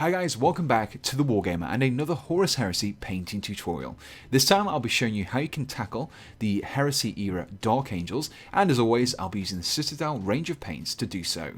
Hi guys, welcome back to the Wargamer and another Horus Heresy painting tutorial. This time I'll be showing you how you can tackle the Heresy era Dark Angels, and as always I'll be using the Citadel range of paints to do so.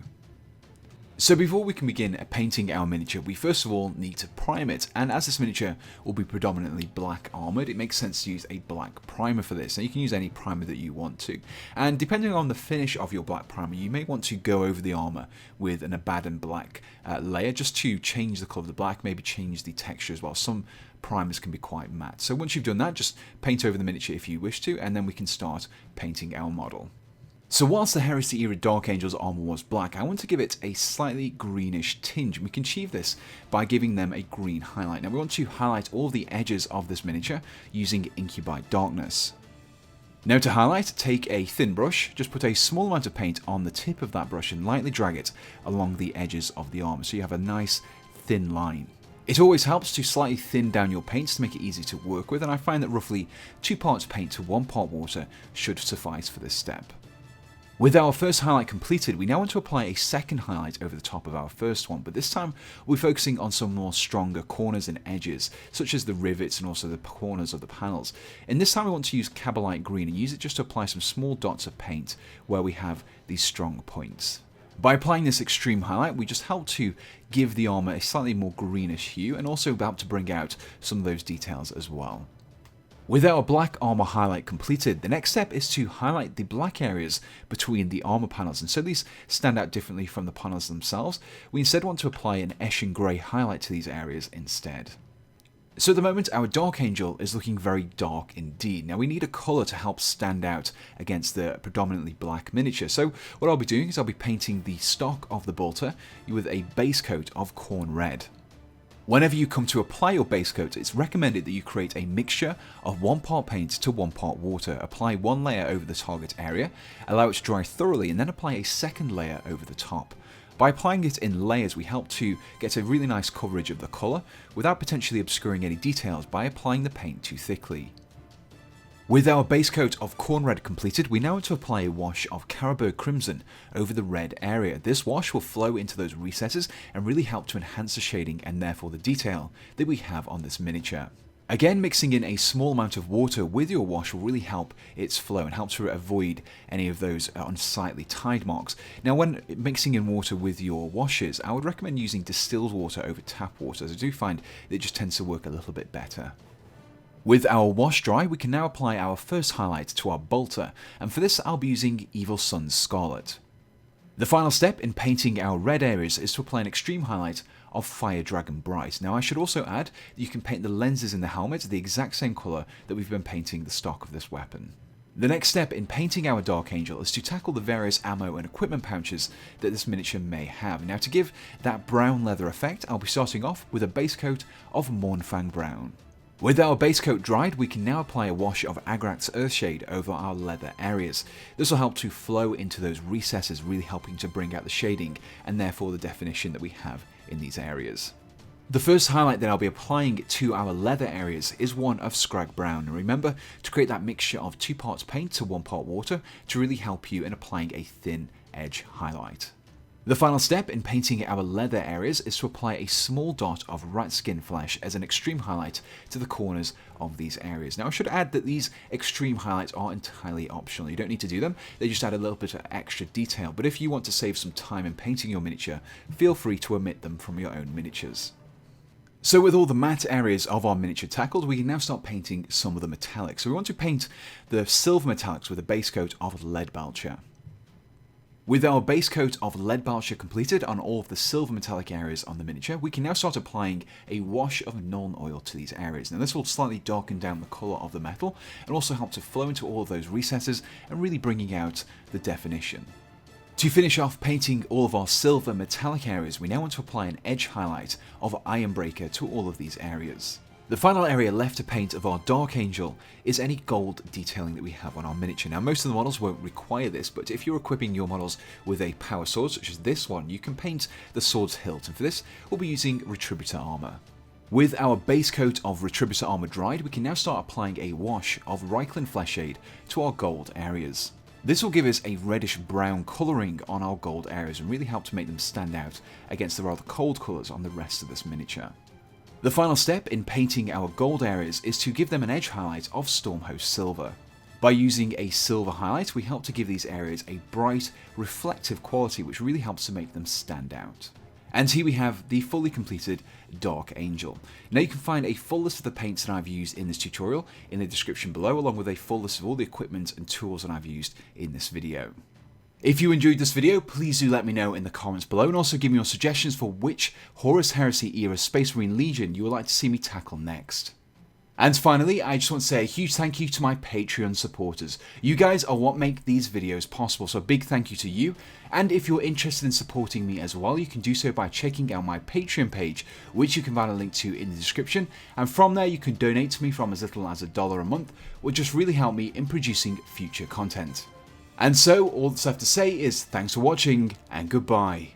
So before we can begin painting our miniature, we first of all need to prime it, and as this miniature will be predominantly black armoured, it makes sense to use a black primer for this. Now you can use any primer that you want to, and depending on the finish of your black primer, you may want to go over the armour with an Abaddon black layer just to change the colour of the black, maybe change the texture as well. Some primers can be quite matte. So once you've done that, just paint over the miniature if you wish to, and then we can start painting our model. So whilst the Heresy era Dark Angels armour was black, I want to give it a slightly greenish tinge. We can achieve this by giving them a green highlight. Now we want to highlight all the edges of this miniature using Incubi Darkness. Now to highlight, take a thin brush, just put a small amount of paint on the tip of that brush and lightly drag it along the edges of the armour so you have a nice thin line. It always helps to slightly thin down your paints to make it easy to work with, and I find that roughly 2 parts paint to 1 part water should suffice for this step. With our first highlight completed, we now want to apply a second highlight over the top of our first one, but this time we're focusing on some more stronger corners and edges, such as the rivets and also the corners of the panels. And this time we want to use Kabalite Green and use it just to apply some small dots of paint where we have these strong points. By applying this extreme highlight, we just help to give the armour a slightly more greenish hue and also help to bring out some of those details as well. With our black armour highlight completed, the next step is to highlight the black areas between the armour panels, and so these stand out differently from the panels themselves. We instead want to apply an Eshin Grey highlight to these areas instead. So at the moment our Dark Angel is looking very dark indeed. Now we need a colour to help stand out against the predominantly black miniature, so what I'll be doing is I'll be painting the stock of the bolter with a base coat of Khorne Red. Whenever you come to apply your base coat, it's recommended that you create a mixture of 1 part paint to 1 part water. Apply 1 layer over the target area, allow it to dry thoroughly, and then apply a second layer over the top. By applying it in layers, we help to get a really nice coverage of the colour without potentially obscuring any details by applying the paint too thickly. With our base coat of Khorne Red completed, we now want to apply a wash of Carroburg Crimson over the red area. This wash will flow into those recesses and really help to enhance the shading and therefore the detail that we have on this miniature. Again, mixing in a small amount of water with your wash will really help its flow and help to avoid any of those unsightly tide marks. Now when mixing in water with your washes, I would recommend using distilled water over tap water, as I do find that it just tends to work a little bit better. With our wash dry, we can now apply our first highlight to our bolter, and for this I'll be using Evil Sunz Scarlet. The final step in painting our red areas is to apply an extreme highlight of Fire Dragon Bright. Now I should also add that you can paint the lenses in the helmet the exact same colour that we've been painting the stock of this weapon. The next step in painting our Dark Angel is to tackle the various ammo and equipment pouches that this miniature may have. Now to give that brown leather effect, I'll be starting off with a base coat of Mournfang Brown. With our base coat dried, we can now apply a wash of Agrax Earthshade over our leather areas. This will help to flow into those recesses, really helping to bring out the shading and therefore the definition that we have in these areas. The first highlight that I'll be applying to our leather areas is one of Skrag Brown. And remember to create that mixture of 2 parts paint to 1 part water to really help you in applying a thin edge highlight. The final step in painting our leather areas is to apply a small dot of Ratskin Flesh as an extreme highlight to the corners of these areas. Now I should add that these extreme highlights are entirely optional. You don't need to do them, they just add a little bit of extra detail, but if you want to save some time in painting your miniature, feel free to omit them from your own miniatures. So with all the matte areas of our miniature tackled, we can now start painting some of the metallics. So we want to paint the silver metallics with a base coat of Leadbelcher. With our base coat of Leadbelcher completed on all of the silver metallic areas on the miniature, we can now start applying a wash of Nuln Oil to these areas. Now this will slightly darken down the colour of the metal and also help to flow into all of those recesses and really bringing out the definition. To finish off painting all of our silver metallic areas, we now want to apply an edge highlight of Ironbreaker to all of these areas. The final area left to paint of our Dark Angel is any gold detailing that we have on our miniature. Now most of the models won't require this, but if you're equipping your models with a power sword such as this one, you can paint the sword's hilt, and for this we'll be using Retributor Armour. With our base coat of Retributor Armour dried, we can now start applying a wash of Reikland Fleshshade to our gold areas. This will give us a reddish brown colouring on our gold areas and really help to make them stand out against the rather cold colours on the rest of this miniature. The final step in painting our gold areas is to give them an edge highlight of Stormhost Silver. By using a silver highlight, we help to give these areas a bright, reflective quality which really helps to make them stand out. And here we have the fully completed Dark Angel. Now you can find a full list of the paints that I've used in this tutorial in the description below, along with a full list of all the equipment and tools that I've used in this video. If you enjoyed this video, please do let me know in the comments below, and also give me your suggestions for which Horus Heresy era Space Marine Legion you would like to see me tackle next. And finally, I just want to say a huge thank you to my Patreon supporters. You guys are what make these videos possible, so a big thank you to you. And if you're interested in supporting me as well, you can do so by checking out my Patreon page, which you can find a link to in the description. And from there, you can donate to me from as little as $1 a month, which just really help me in producing future content. And so, all that's left to say is thanks for watching, and goodbye.